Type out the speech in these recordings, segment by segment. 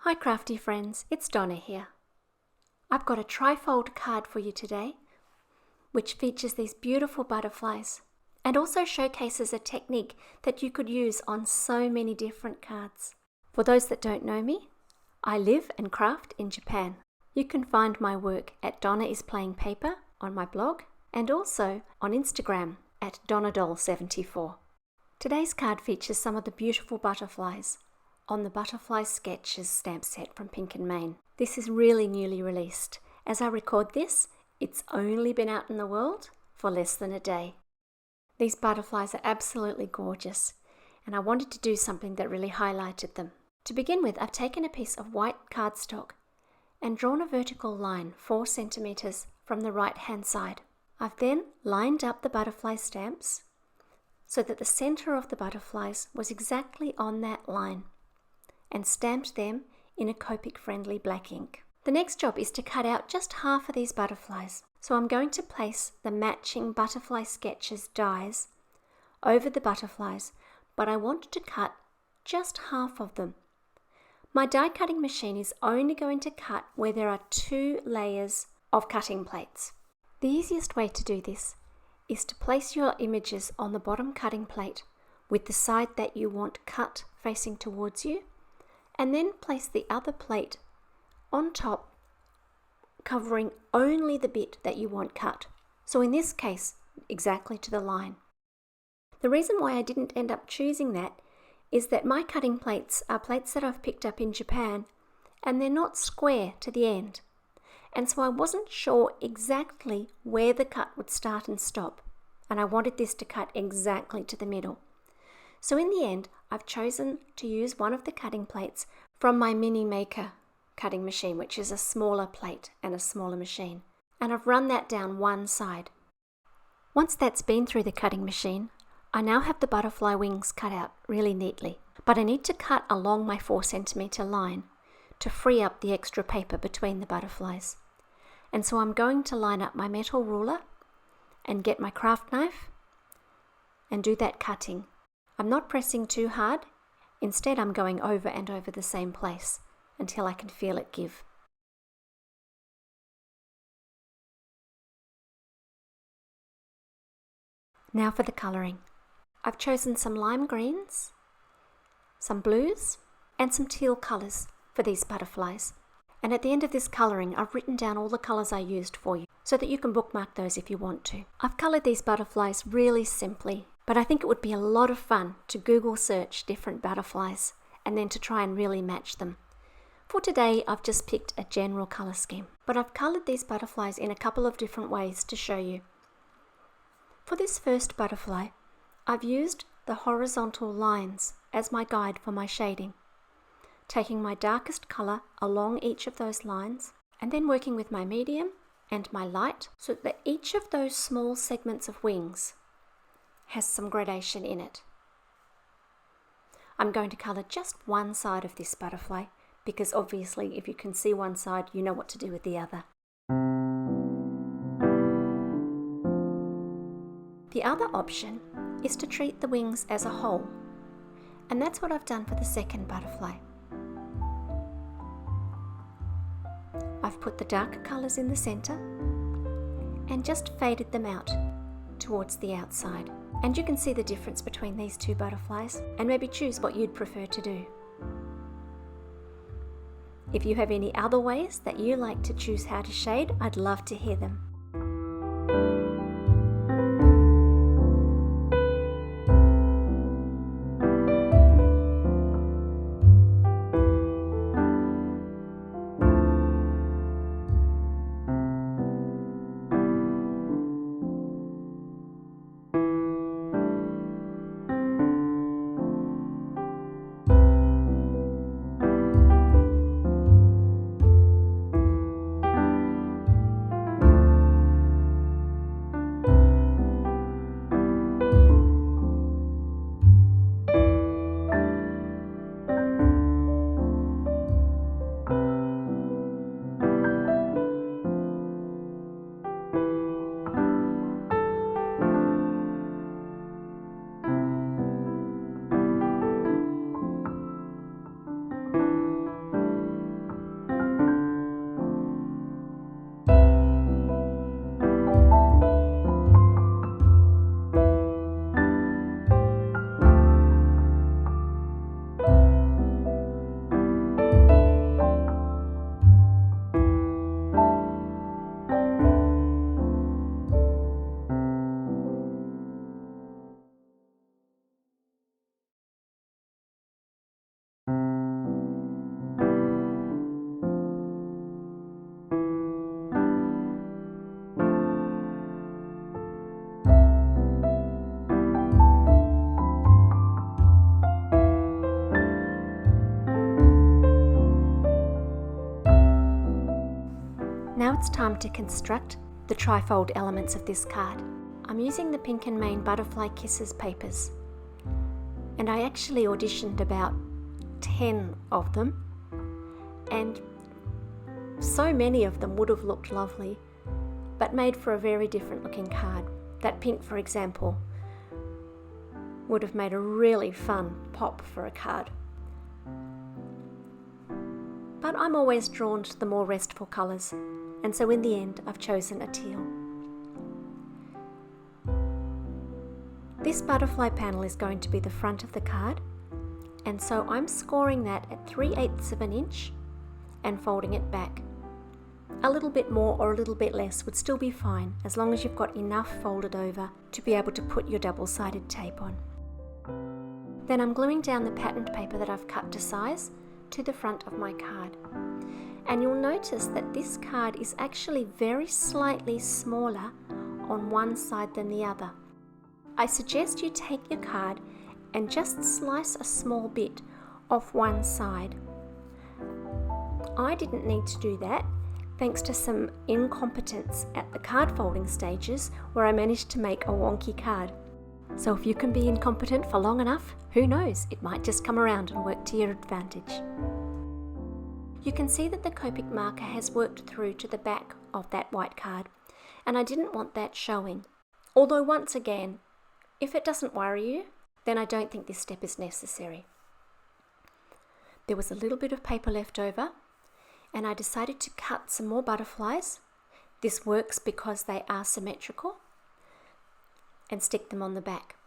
Hi crafty friends, it's Donna here. I've got a trifold card for you today, which features these beautiful butterflies and also showcases a technique that you could use on so many different cards. For those that don't know me, I live and craft in Japan. You can find my work at Donna is Playing Paper on my blog and also on Instagram at donnadoll74. Today's card features some of the beautiful butterflies on the Butterfly Sketches stamp set from Pink and Main. This is really newly released. As I record this, it's only been out in the world for less than a day. These butterflies are absolutely gorgeous, and I wanted to do something that really highlighted them. To begin with, I've taken a piece of white cardstock and drawn a vertical line 4 centimeters from the right-hand side. I've then lined up the butterfly stamps so that the center of the butterflies was exactly on that line, and stamped them in a Copic friendly black ink. The next job is to cut out just half of these butterflies. So I'm going to place the matching Butterfly Sketches dies over the butterflies, but I want to cut just half of them. My die cutting machine is only going to cut where there are 2 layers of cutting plates. The easiest way to do this is to place your images on the bottom cutting plate with the side that you want cut facing towards you, and then place the other plate on top, covering only the bit that you want cut. So in this case, exactly to the line. The reason why I didn't end up choosing that is that my cutting plates are plates that I've picked up in Japan, and they're not square to the end. And so I wasn't sure exactly where the cut would start and stop, and I wanted this to cut exactly to the middle. So in the end, I've chosen to use one of the cutting plates from my Mini Maker cutting machine, which is a smaller plate and a smaller machine. And I've run that down one side. Once that's been through the cutting machine, I now have the butterfly wings cut out really neatly. But I need to cut along my 4 centimeter line to free up the extra paper between the butterflies. And so I'm going to line up my metal ruler and get my craft knife and do that cutting. I'm not pressing too hard. Instead, I'm going over and over the same place until I can feel it give. Now for the colouring. I've chosen some lime greens, some blues, and some teal colours for these butterflies. And at the end of this colouring, I've written down all the colours I used for you so that you can bookmark those if you want to. I've coloured these butterflies really simply, but I think it would be a lot of fun to Google search different butterflies and then to try and really match them. For today, I've just picked a general colour scheme, but I've coloured these butterflies in a couple of different ways to show you. For this first butterfly, I've used the horizontal lines as my guide for my shading, taking my darkest colour along each of those lines and then working with my medium and my light so that each of those small segments of wings has some gradation in it. I'm going to colour just one side of this butterfly because obviously if you can see one side, you know what to do with the other. The other option is to treat the wings as a whole, and that's what I've done for the second butterfly. I've put the darker colours in the centre and just faded them out towards the outside. And you can see the difference between these 2 butterflies and maybe choose what you'd prefer to do. If you have any other ways that you like to choose how to shade, I'd love to hear them. Now it's time to construct the trifold elements of this card. I'm using the Pink and Main Butterfly Kisses papers, and I actually auditioned about 10 of them, and so many of them would have looked lovely, but made for a very different looking card. That pink, for example, would have made a really fun pop for a card. But I'm always drawn to the more restful colours, and so in the end I've chosen a teal. This butterfly panel is going to be the front of the card, and so I'm scoring that at 3/8 of an inch and folding it back. A little bit more or a little bit less would still be fine, as long as you've got enough folded over to be able to put your double-sided tape on. Then I'm gluing down the patterned paper that I've cut to size to the front of my card. And you'll notice that this card is actually very slightly smaller on one side than the other. I suggest you take your card and just slice a small bit off one side. I didn't need to do that, thanks to some incompetence at the card folding stages where I managed to make a wonky card. So if you can be incompetent for long enough, who knows, it might just come around and work to your advantage. You can see that the Copic marker has worked through to the back of that white card, and I didn't want that showing. Although once again, if it doesn't worry you, then I don't think this step is necessary. There was a little bit of paper left over, and I decided to cut some more butterflies. This works because they are symmetrical, and stick them on the back.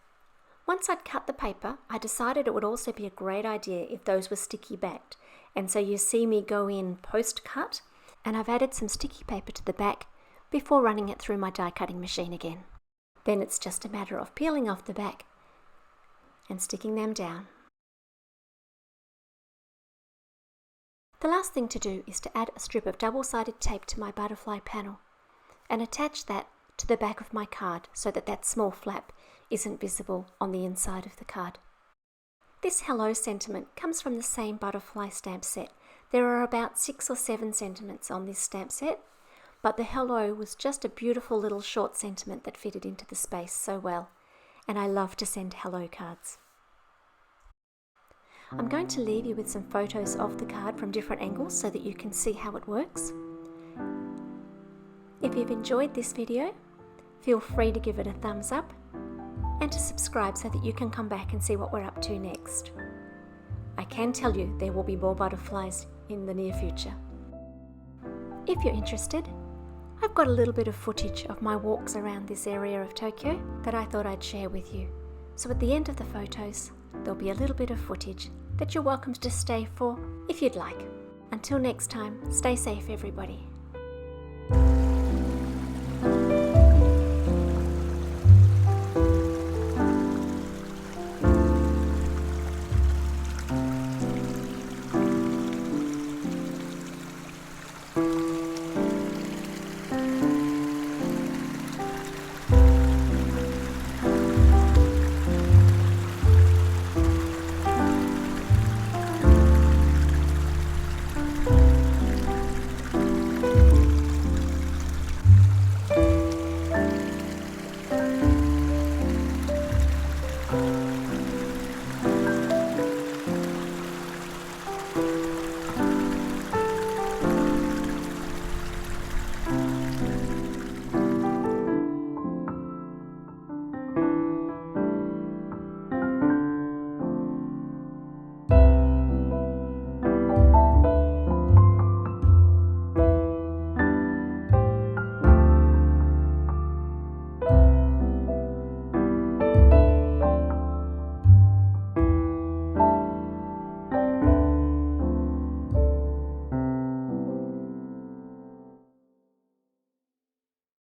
Once I'd cut the paper, I decided it would also be a great idea if those were sticky backed, and so you see me go in post-cut, and I've added some sticky paper to the back before running it through my die cutting machine again. Then it's just a matter of peeling off the back and sticking them down. The last thing to do is to add a strip of double-sided tape to my butterfly panel and attach that to the back of my card so that that small flap isn't visible on the inside of the card. This hello sentiment comes from the same butterfly stamp set. There are about 6 or 7 sentiments on this stamp set, but the hello was just a beautiful little short sentiment that fitted into the space so well, and I love to send hello cards. I'm going to leave you with some photos of the card from different angles so that you can see how it works. If you've enjoyed this video, feel free to give it a thumbs up and to subscribe so that you can come back and see what we're up to next. I can tell you there will be more butterflies in the near future. If you're interested, I've got a little bit of footage of my walks around this area of Tokyo that I thought I'd share with you. So at the end of the photos, there'll be a little bit of footage that you're welcome to stay for if you'd like. Until next time, stay safe everybody.